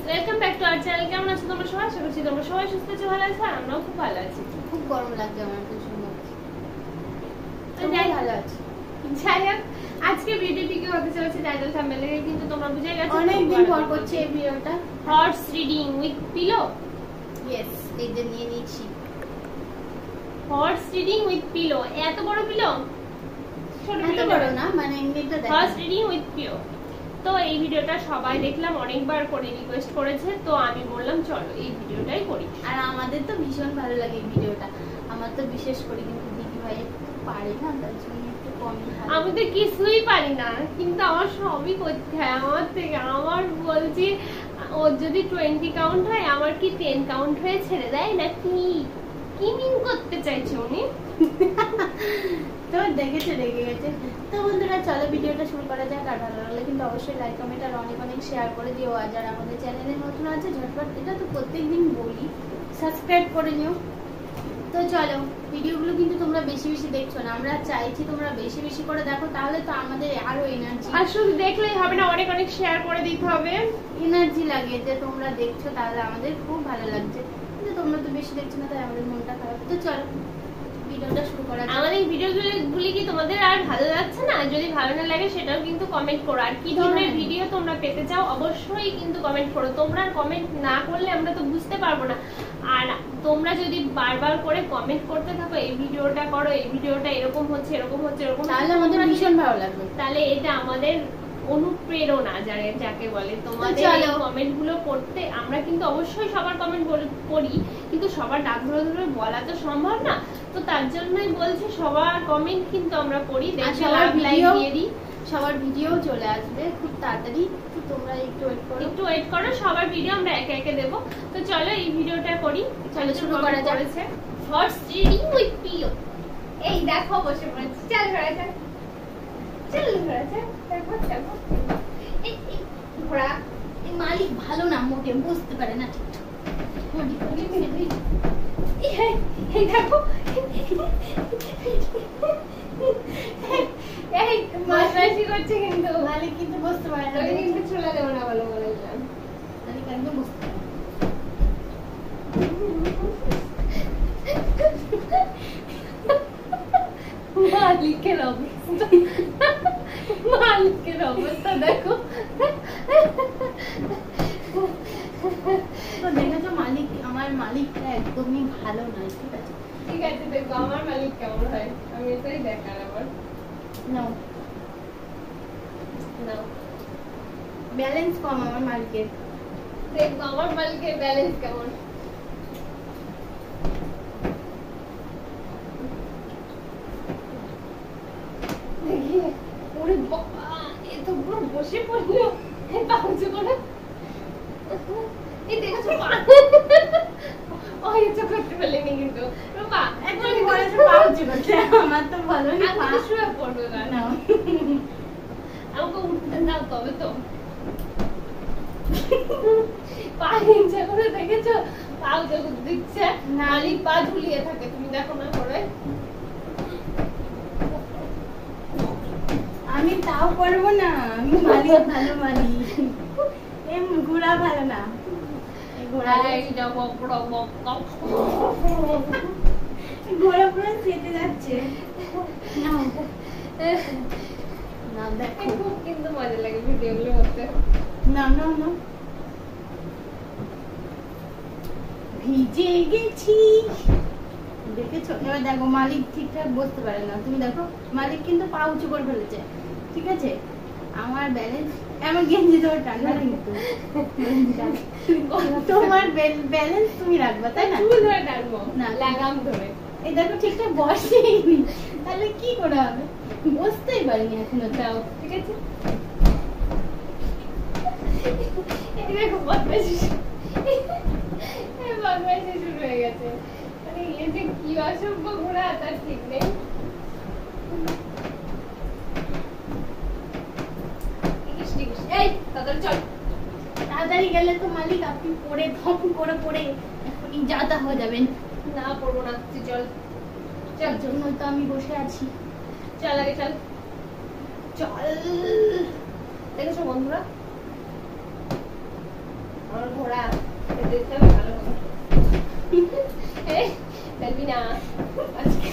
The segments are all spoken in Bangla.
Welcome back to our channel. কেমন আছো তোমরা সবাই? আশা করছি তোমরা সবাই সুস্থ আছো, ভালো আছো, আর আমরাও খুব ভালো আছি। খুব গরম লাগছে আমার প্রচুর মধ্যে, তো যাই ভালো আছে। যাই হোক, আজকে ভিডিও থেকে হতে চলেছে টাইটেল থাম্বনেল থেকে কিন্তু তোমরা বুঝে গেছো অনেকদিন পর করছি এই ভিডিওটা। Horse reading with pillow. Yes, এই যে নিয়ে নিয়েছি হর্স রিডিং উইথ পিলো। এত বড় পিলো? ছোট পিলো বড় না, মানে এমনিটা দেখো। Horse reading with pillow. তো এই ভিডিওটা সবাই দেখলাম, অনেকবার করে রিকোয়েস্ট করেছে, তো আমি বললাম চলো এই ভিডিওটাই করি। আর আমাদের তো ভীষণ ভালো লাগে এই ভিডিওটা, আমার তো বিশেষ করে, কিন্তু দিদি ভাই পারে না, তার জন্য একটু কমই। আমি তো কিছুই পারি না, কিন্তু আমার সবই করতে হয় আমার থেকে। আমার বলছি ওর যদি 20 কাউন্ট হয়, আমার কি 10 কাউন্ট হয়ে ছেড়ে দেয় না কি? কি মিন করতে চাইছে উনি? তো দেখেছে, রেগে গেছে। তো বন্ধুরা চলো ভিডিওটা শুরু করা যাক। আর ভালো লাগলে কিন্তু অবশ্যই লাইক কমেন্ট আর অনেক অনেক শেয়ার করে দিও। আর যারা আমাদের চ্যানেলে নতুন আছে ঝটপট, এটা তো প্রত্যেকদিন বলি, সাবস্ক্রাইব করে নিও। তো চলো, ভিডিওগুলো কিন্তু তোমরা বেশি বেশি দেখছো না, আমরা চাইছি তোমরা বেশি বেশি করে দেখো, তাহলে তো আমাদের আরো এনার্জি। আর শুধু দেখলেই হবে না, অনেক অনেক শেয়ার করে দিতে হবে। এনার্জি লাগে যে তোমরা দেখছো, তাহলে আমাদের খুব ভালো লাগছে। কিন্তু তোমরা তো বেশি দেখছো না, তাই আমাদের মনটা খারাপ। তো চলো ভিডিওটা শুরু করা যাক। আমাদের এই ভিডিওগুলি কি তোমাদের আর ভালো লাগছে না? যদি ভালো না লাগে সেটাও কিন্তু কমেন্ট করো। আর কি ধরনের ভিডিও তোমরা পেতে চাও অবশ্যই কিন্তু কমেন্ট করো। তোমরা কমেন্ট না করলে আমরা তো বুঝতে পারবো না। আর তোমরা যদি বারবার করে কমেন্ট করতে থাকো, এই ভিডিওটা করো, এই ভিডিওটা এরকম হচ্ছে, এরকম হচ্ছে, এরকম, তাহলে আমাদের ভীষণ ভালো লাগবে। তাহলে এটা আমাদের অনুপ্রেরণা যাকে বলে। তোমাদের এই কমেন্ট গুলো করতে আমরা কিন্তু অবশ্যই সবার কমেন্ট পড়ি, কিন্তু সবার ডাক ধরে ধরে বলা তো সম্ভব না। তো তার জন্যই বলছি সবার কমেন্ট কিন্তু আমরা পড়ি, দেখে লাইক দিয়ে দিই। সবার ভিডিও চলে আসবে খুব তাড়াতাড়ি, তো তোমরা একটু ওয়েট করো, সবার ভিডিও আমরা একে একে দেবো। তো চলো এই ভিডিওটা করি, চলো শুরু করা যাচ্ছে। Horse reading with pillow. এই দেখো বসে পড়েছি, চল ঘোরা যাক, চল ঘোরা যাক, দেখো দেখো। এই ঘোড়া এই মালিক ভালো না, মোটে বুঝতে পারে না ঠিকঠাক। এই দেখো, এই মাসি করছে, কিন্তু মালিক কিন্তু বুঝতে পারে না, কিন্তু চলে দেবো না, ভালো বলেছিলাম। মালিক একদম বুঝতে পারে। মালিকের অবস্থা, মালিকের অবস্থা দেখো। তো দেখেছো মালিক, আমার মালিকটা একদমই ভালো নয়। ঠিক আছে, ঠিক আছে, দেখো আমার মালিক কেমন হয়, আমি এটাই দেখার। আবার নাও নাও, ব্যালেন্স কম আমার মালিকের। দেখবো আমার মালিকের ব্যালেন্স কেমন। ওরে বাবা, এ তো পুরো বসে পড়লো পাউচু করে। এই দেখেছো পা, ও ইচ্ছা করতে পারলেনি কিন্তু। রূপা একদম বলেছে পাউচু করতে, আমার তো ভালোই আমি পা। তো শুয়ে পড়বে না, নাও আমাকে উঠতে দাও তবে তো। পা ইচ্ছা করে দেখেছো, পাও যখন দিচ্ছে মালিক পা ঝুলিয়ে থাকে, তুমি দেখো না করে। আমি তাও করবো না, আমি মালিক ভালো মালিক, এম ঘোড়া ভালো না। ঘোড়া ঘোড়া পুরো চেটে যাচ্ছে। না দেখো, খুব কিন্তু মজা লাগে ভিডিওগুলো করতে। না না না, ভিজে গেছি দেখেছো। এবার দেখো মালিক ঠিকঠাক বসতে পারে না, তুমি দেখো মালিক কিন্তু পা উঁচু করে ফেলেছে। ঠিক আছে, আমার ব্যালেন্স, আমার গেঞ্জি ধরে টান্না, কিন্তু তোমার ব্যালেন্স তুমি রাখবা, তাই না? চুল ধরে টানবো না, লাগাম ধরে। এই দেখো ঠিকঠাক বসেই, তাহলে কি করে হবে? বসতেই পারিনি এখনো। দাও, ঠিক আছে। এই দেখো বদমাইশি, বদমাইশি শুরু হয়ে গেছে। মানে এ যে কি অসভ্য ঘোড়া তার ঠিক নেই। এই তাড়াতাড়ি চল। তাড়াতাড়ি গেলে তো মালিক আপনি পড়ে ধপ করে পড়ে এখনই যাতা হয়ে যাবেন। না পড়বো না, তুই চল। যার জন্য তো আমি বসে আছি। চল আগে চল, চল। দেখেছো বন্ধুরা, আমার ঘোড়া দেখতে হবে ভালো করে। এই ফেলবি না আজকে।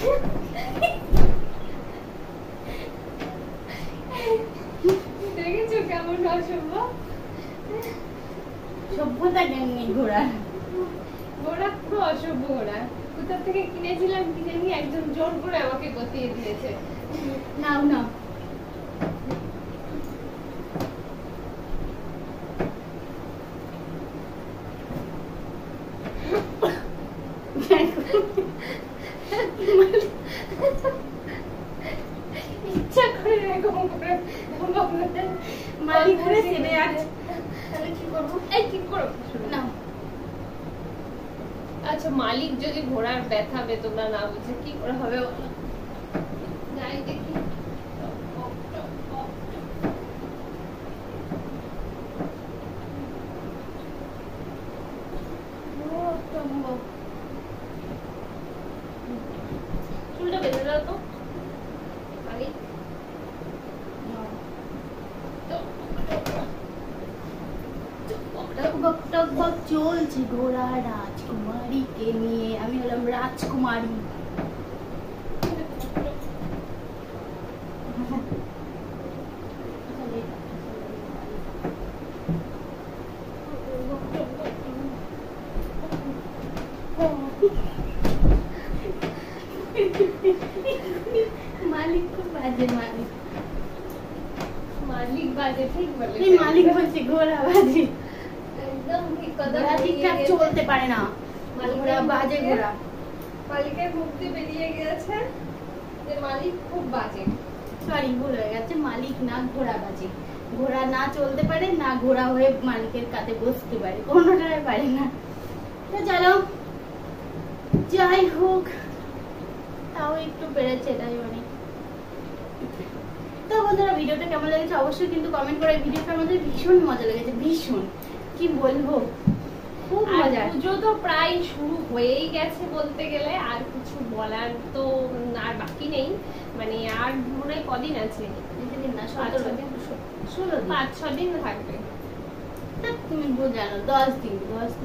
দেখেছো কেমন অসভ্য? সভ্যতা জ্ঞান নেই ঘোড়া। ঘোড়া পুরো অসভ্য ঘোড়া। কোথা থেকে কিনেছিলাম কি জানি, একজন জোর করে আমাকে গতিয়ে দিয়েছে। নাও নাও। ইচ্ছা করে এরকম করে মালিক ঘুরে চেপে যাচ্ছে, তাহলে কি করবো? এই কি করো নাও। আচ্ছা মালিক যদি ঘোড়ার ব্যথা বেদনা না বুঝে কি করে হবে বলো? যাই দেখি। চুলটা বেঁধে দাও তো মালিক। টকবক টকবক চলছে ঘোড়া রাজকুমারীকে নিয়ে। আমি হলাম রাজকুমারী। মালিক খুব বাজে মালিক। মালিক বাজে ঠিক বলে। এই মালিক বলছে ঘোড়া বাজে। একদম ঠিক কথা ঘোড়া ঠিকঠাক চলতে পারে না, ঘোড়া বাজে ঘোড়া। মালিকের মুখ দিয়ে বেরিয়ে গেছে যে মালিক খুব বাজে। সরি, ভুল হয়ে গেছে, মালিক না ঘোড়া বাজে। ঘোড়া না চলতে পারে, না ঘোড়া হয়ে মালিকের কাছে বসতে পারে, কোনোটাই পারে না। তো চলো যাই হোক, তাও একটু পেরেছে, এটাই অনেক। তো বন্ধুরা ভিডিওটা কেমন লেগেছে অবশ্যই কিন্তু কমেন্ট করে। ভিডিওটা আমাদের ভীষণ মজা লেগেছে, ভীষণ, কি বলবো, খুব মজা। পুজো তো প্রায় শুরু হয়েই গেছে বলতে গেলে, আর কিছু বলার তো আর বাকি নেই। মানে আর মনে হয় কদিন আছে, না 17 দিন, 5-6 দিন থাকবে। তুমি জানো 10 দিন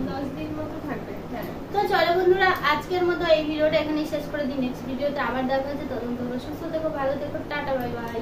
10 দিন মতো থাকবে। হ্যাঁ তো চলো বন্ধুরা আজকের মতো এই ভিডিওটা এখানেই শেষ করে দিই। নেক্সট ভিডিওতে আবার দেখা হচ্ছে। তখন তোমরা সুস্থ থেকো, ভালো থেকো, টাটা, বাই বাই।